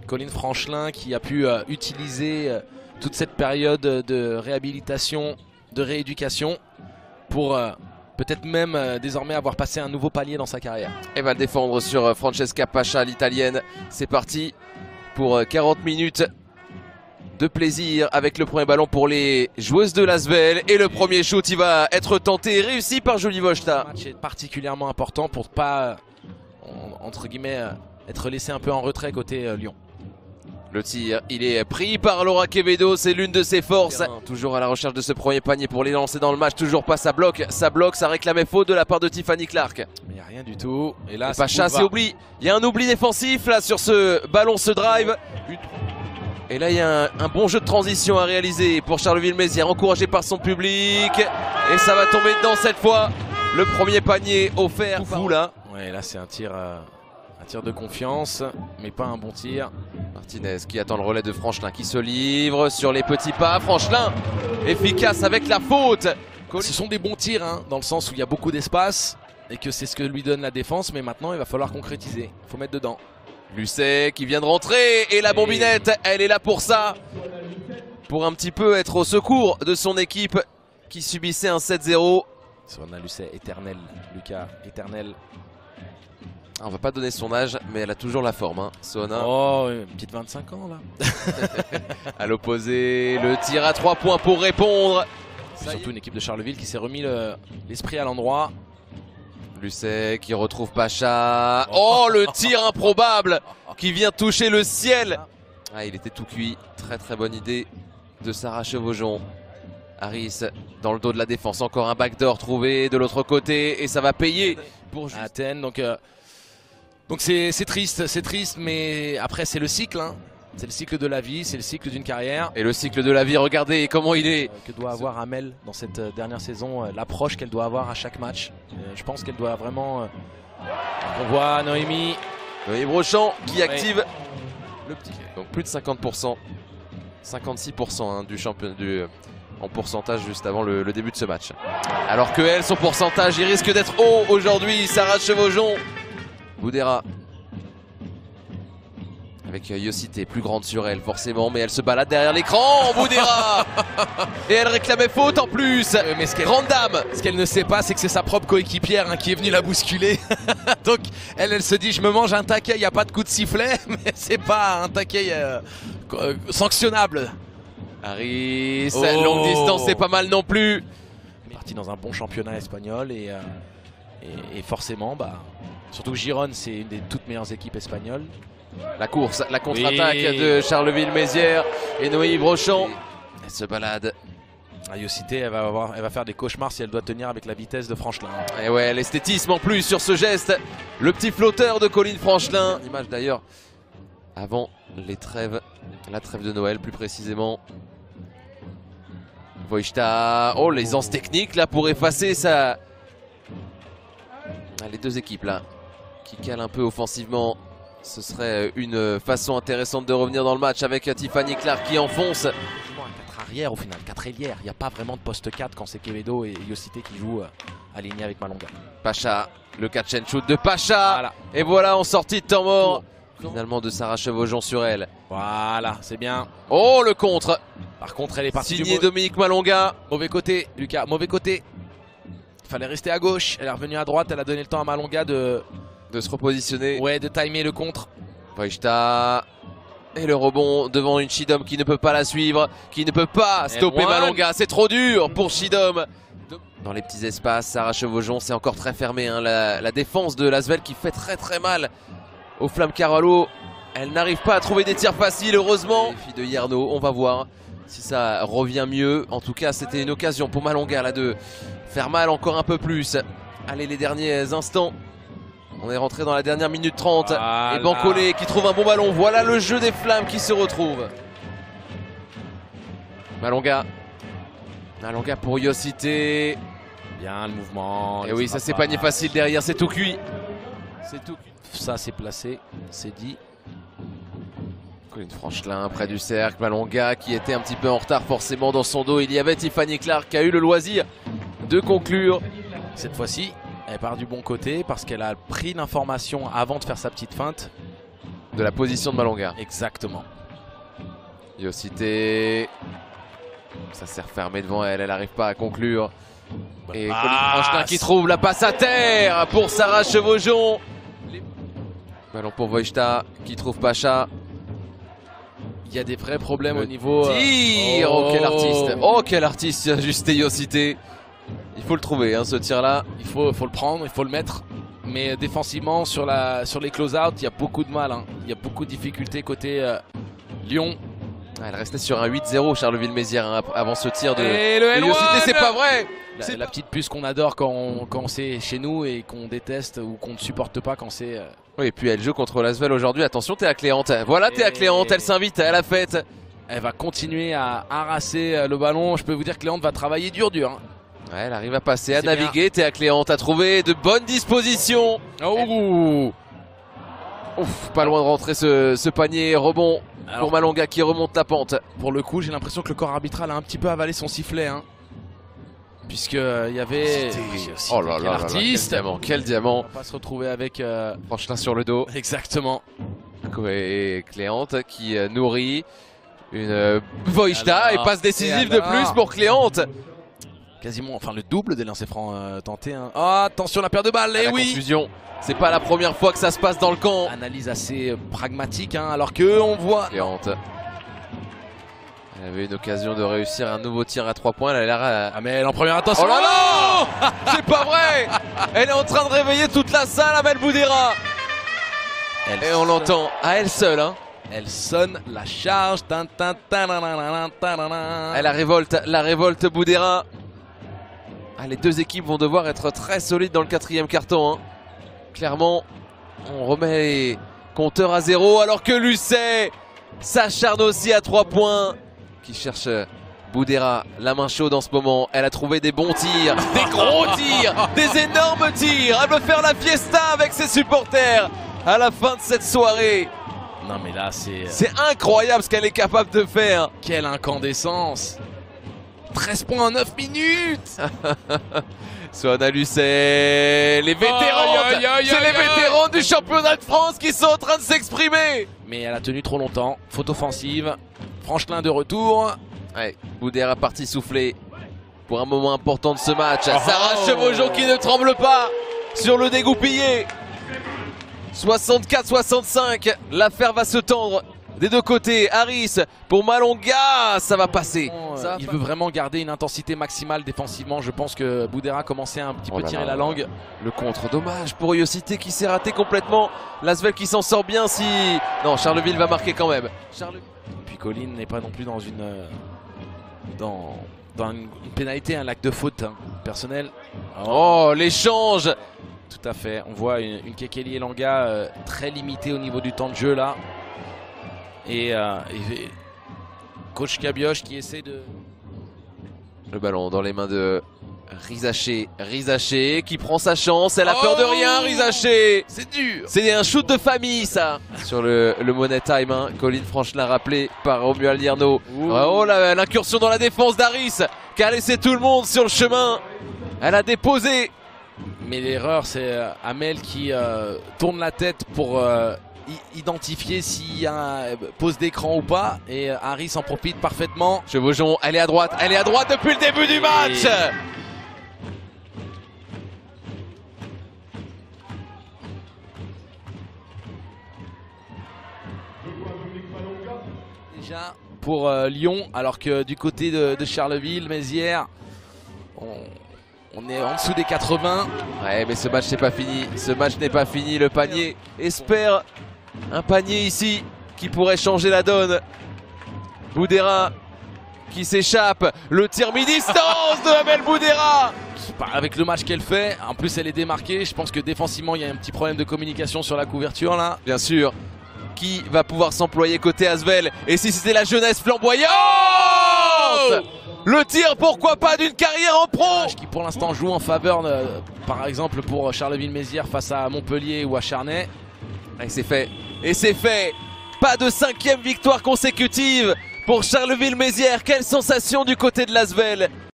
Colline Franchelin qui a pu utiliser toute cette période de réhabilitation, de rééducation pour peut-être même désormais avoir passé un nouveau palier dans sa carrière. Et va le défendre sur Francesca Pascia, l'italienne. C'est parti pour 40 minutes de plaisir avec le premier ballon pour les joueuses de l'Asvel. Et le premier shoot, il va être tenté et réussi par Julie Wojta. Le match est particulièrement important pour ne pas, entre guillemets, être laissé un peu en retrait côté Lyon. Le tir, il est pris par Laura Quevedo, c'est l'une de ses forces. Toujours à la recherche de ce premier panier pour les lancer dans le match, toujours pas, ça bloque, ça réclamait faute de la part de Tiffany Clark. Mais il n'y a rien du tout. Et là, Pascha, c'est oubli. Il y a un oubli défensif là sur ce ballon, ce drive. Et là, il y a un bon jeu de transition à réaliser pour Charleville-Mézières, encouragé par son public. Et ça va tomber dedans cette fois. Le premier panier offert. Fou là. Ouais, là, c'est un tir de confiance, mais pas un bon tir. Martinez qui attend le relais de Franchelin qui se livre sur les petits pas. Franchelin efficace avec la faute. Ce sont des bons tirs hein, dans le sens où il y a beaucoup d'espace et que c'est ce que lui donne la défense, mais maintenant il va falloir concrétiser, il faut mettre dedans. Lucet qui vient de rentrer et la bombinette, elle est là pour ça. Pour un petit peu être au secours de son équipe qui subissait un 7-0. Soana Lucet, éternel, Lucas, éternel. On va pas donner son âge, mais elle a toujours la forme, hein, Soana. Oh, une petite 25 ans là. À l'opposé, le tir à 3 points pour répondre. C'est surtout une équipe de Charleville qui s'est remis l'esprit à l'endroit. Lucet qui retrouve Pascha. Oh, le tir improbable qui vient toucher le ciel. Ah, il était tout cuit. Très très bonne idée de Sarah Chevaujon. Harris dans le dos de la défense. Encore un backdoor trouvé de l'autre côté et ça va payer pour Athènes. Donc c'est triste, mais après c'est le cycle. Hein. C'est le cycle de la vie, c'est le cycle d'une carrière. Et le cycle de la vie, regardez comment il est. Que doit avoir Amel dans cette dernière saison, l'approche qu'elle doit avoir à chaque match. Je pense qu'elle doit vraiment... On voit Noémie Brochant qui active le petit. Donc plus de 50%, 56% hein, du champion en pourcentage juste avant le début de ce match. Alors que elle, son pourcentage, il risque d'être haut aujourd'hui. Sarah Chevaujon. Boudera avec Yossité, plus grande sur elle forcément, mais elle se balade derrière l'écran. Boudera. Et elle réclamait faute en plus. Mais grande dame. Ce qu'elle ne sait pas, c'est que c'est sa propre coéquipière hein, qui est venue la bousculer. Donc elle se dit je me mange un taquet, il n'y a pas de coup de sifflet, mais c'est pas un taquet sanctionnable. Harris, longue distance, c'est pas mal non plus. Parti dans un bon championnat espagnol et forcément, surtout Gironne, c'est une des toutes meilleures équipes espagnoles. La course, la contre-attaque de Charleville-Mézières et Noémie Brochant. Elle se balade. Yossité, elle va faire des cauchemars si elle doit tenir avec la vitesse de Franchelin. Et ouais, l'esthétisme en plus sur ce geste. Le petit flotteur de Colline Franchelin. Image d'ailleurs avant les trêves, la trêve de Noël plus précisément. Wojta, oh l'aisance technique là pour effacer ça. Les deux équipes là qui calent un peu offensivement. Ce serait une façon intéressante de revenir dans le match avec Tiffany Clark qui enfonce. 4 arrières au final, 4 ailières. Il n'y a pas vraiment de poste 4 quand c'est Quevedo et Yossité qui jouent alignés avec Malonga. Pascha, le catch and shoot de Pascha. Voilà. Et voilà en sortie de temps mort. Finalement de Sarah Chevaujon sur elle. Voilà, c'est bien. Oh le contre. Par contre elle est partie signé Dominique Malonga. Mauvais côté, Lucas, mauvais côté. Il fallait rester à gauche, elle est revenue à droite, elle a donné le temps à Malonga de se repositionner. Ouais, de timer le contre. Wojta. Et le rebond devant une Shidom qui ne peut pas la suivre, qui ne peut pas stopper Malonga. C'est trop dur pour Shidom. Dans les petits espaces, Sarah Chevaujon, c'est encore très fermé. Hein. La défense de l'Asvel qui fait très très mal aux Flammes Carvalho. Elle n'arrive pas à trouver des tirs faciles, heureusement. Les filles de Yerno, on va voir si ça revient mieux. En tout cas, c'était une occasion pour Malonga là, de faire mal encore un peu plus. Allez, les derniers instants. On est rentré dans la dernière minute 30. Voilà. Et Bancolé qui trouve un bon ballon. Voilà le jeu des Flammes qui se retrouve. Malonga. Malonga pour Yossité. Bien le mouvement. Et oui, ça s'est panier facile derrière. C'est tout cuit. C'est tout cuit. Ça, c'est placé. C'est dit. Colline Franchelin près du cercle. Malonga qui était un petit peu en retard forcément dans son dos. Il y avait Tiffany Clark qui a eu le loisir de conclure. Cette fois-ci. Elle part du bon côté parce qu'elle a pris l'information avant de faire sa petite feinte. de la position de Malonga. Exactement. Yocité, ça s'est refermé devant elle, elle n'arrive pas à conclure. Et Colline Franchelin qui trouve la passe à terre pour Sarah Chevaujon. Ballon pour Wojta qui trouve Pacha. Il y a des vrais problèmes au niveau... Tir, oh quel artiste. Oh quel artiste, il a ajusté Yocité. Il faut le trouver hein, ce tir là. Il faut le prendre, il faut le mettre. Mais défensivement sur les close-out, il y a beaucoup de mal. Hein. Il y a beaucoup de difficultés côté Lyon. Elle restait sur un 8-0 Charleville-Mézières hein, avant ce tir de Yocité, c'est pas vrai. La petite puce qu'on adore quand c'est chez nous et qu'on déteste ou qu'on ne supporte pas quand c'est... Oui, et puis elle joue contre l'Asvel aujourd'hui. Attention Théa Cléante. Voilà Théa Cléante, elle s'invite à la fête. Elle va continuer à harasser le ballon. Je peux vous dire que Cléante va travailler dur. Hein. Ouais, elle arrive à passer, à naviguer. Théa Cléante a trouvé de bonnes dispositions. Oh. Ouf, pas loin de rentrer ce panier. Rebond pour Malonga qui remonte la pente. Pour le coup, j'ai l'impression que le corps arbitral a un petit peu avalé son sifflet. Hein. Puisqu'il y avait oh là là, l'artiste. Quel diamant. On va pas se retrouver avec Franchelin sur le dos. Exactement. Et Cléante qui nourrit une Wojta et passe décisive de plus pour Cléante. Quasiment, enfin le double des lancers francs tentés. Hein. Oh, attention la paire de balles, oui. Confusion. C'est pas la première fois que ça se passe dans le camp. Analyse assez pragmatique, hein, alors que on voit. Cléante. Elle avait une occasion de réussir un nouveau tir à 3 points. Elle a l'air Amel en première attention. Oh là là. C'est pas vrai. Elle est en train de réveiller toute la salle, Amel Boudera. Et on l'entend à elle seule. Hein. Elle sonne la charge. Elle la révolte Boudera. Ah, les deux équipes vont devoir être très solides dans le 4e carton. Hein. Clairement, on remet les compteurs à 0 alors que Lucet s'acharne aussi à 3 points. Qui cherche Boudera, la main chaude en ce moment. Elle a trouvé des bons tirs, des gros tirs, des énormes tirs. Elle veut faire la fiesta avec ses supporters à la fin de cette soirée. Non mais là c'est incroyable ce qu'elle est capable de faire. Quelle incandescence. 13 points en 9 minutes. Soana Lucet, les vétérans, c'est les vétérans du championnat de France qui sont en train de s'exprimer. Mais elle a tenu trop longtemps, faute offensive. Franchelin de retour. Ouais, Boudera parti souffler pour un moment important de ce match. Sarah Chevaujon qui ne tremble pas sur le dégoupillé. 64-65, l'affaire va se tendre des deux côtés. Harris pour Malonga, ça va passer. Il veut vraiment garder une intensité maximale défensivement. Je pense que Boudera commençait à un petit peu tirer la langue. Le contre, dommage pour Yocité qui s'est raté complètement. L'Asvel qui s'en sort bien si... Non, Charleville va marquer quand même. Puis Colline n'est pas non plus dans une pénalité, un acte de faute personnel. Oh, l'échange. Tout à fait. On voit une Kekeli Elanga très limitée au niveau du temps de jeu là. Et coach Cabioche qui essaie de... Le ballon dans les mains de Rizaché. Rizaché qui prend sa chance. Elle a peur de rien, Rizaché. C'est dur. C'est un shoot de famille ça. Sur le Money Time, hein. Colline Franchelin rappelé par Romuald Lierno. Oh l'incursion dans la défense d'Harris qui a laissé tout le monde sur le chemin. Elle a déposé. Mais l'erreur c'est Amel qui tourne la tête pour... identifier s'il y a un pause d'écran ou pas, et Harris en profite parfaitement. Chevaujon, elle est à droite depuis le début du match. Déjà pour Lyon, alors que du côté de Charleville, Mézières, on est en dessous des 80. Ouais, mais ce match n'est pas fini. Ce match n'est pas fini. Le panier espère un panier ici qui pourrait changer la donne. Boudera qui s'échappe. Le tir mi-distance de Amel Boudera. Avec le match qu'elle fait, en plus elle est démarquée. Je pense que défensivement il y a un petit problème de communication sur la couverture là. Bien sûr. Qui va pouvoir s'employer côté Asvel? Et si c'était la jeunesse flamboyante, le tir pourquoi pas d'une carrière en pro. Qui pour l'instant joue en faveur par exemple pour Charleville-Mézières face à Montpellier ou à Charnay. Et c'est fait. Et c'est fait. Pas de 5e victoire consécutive pour Charleville-Mézières. Quelle sensation du côté de l'Asvel.